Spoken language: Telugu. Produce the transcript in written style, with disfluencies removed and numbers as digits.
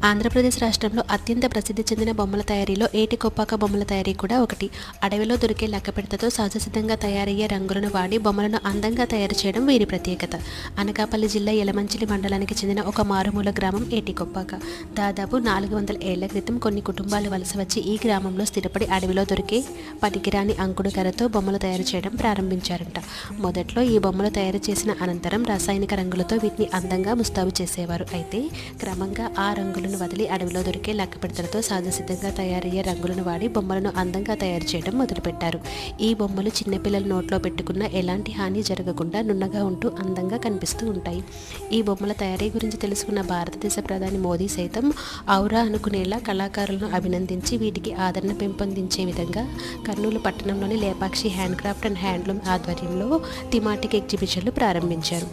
ఆంధ్రప్రదేశ్ రాష్ట్రంలో అత్యంత ప్రసిద్ధి చెందిన బొమ్మల తయారీలో ఏటి కొప్పాక బొమ్మల తయారీ కూడా ఒకటి. అడవిలో దొరికే లక్కపెడతతో సహజసిద్ధంగా తయారయ్యే రంగులను వాడి బొమ్మలను అందంగా తయారు చేయడం వీరి ప్రత్యేకత. అనకాపల్లి జిల్లా యలమంచిలి మండలానికి చెందిన ఒక మారుమూల గ్రామం ఏటి కొప్పాక. దాదాపు 400 ఏళ్ల క్రితం కొన్ని కుటుంబాలు వలస వచ్చి ఈ గ్రామంలో స్థిరపడి అడవిలో దొరికే పనికిరాని అంకుడు కర్రతో బొమ్మలు తయారు చేయడం ప్రారంభించారంట. మొదట్లో ఈ బొమ్మలు తయారు చేసిన అనంతరం రసాయనిక రంగులతో వీటిని అందంగా ముస్తాబు చేసేవారు. అయితే క్రమంగా ఆ రంగులను వదిలి అడవిలో దొరికే లక్కపెడతలతో సహజసిద్ధంగా తయారయ్యే రంగులను వాడి బొమ్మలను అందంగా తయారు చేయడం మొదలుపెట్టారు. ఈ బొమ్మలు చిన్నపిల్లల నోట్లో పెట్టుకున్న ఎలాంటి హాని జరగకుండా నున్నగా ఉంటూ అందంగా కనిపిస్తూ ఉంటాయి. ఈ బొమ్మల తయారీ గురించి తెలుసుకున్న భారతదేశ ప్రధాని మోదీ సైతం ఔరా అనుకునేలా కళాకారులను అభినందించి వీటికి ఆదరణ పెంపొందించే విధంగా కర్నూలు పట్టణంలోని Lepakshi hand craft and handloom ఆధ్వర్యంలో థీమాటిక్ ఎగ్జిబిషన్లు ప్రారంభించారు.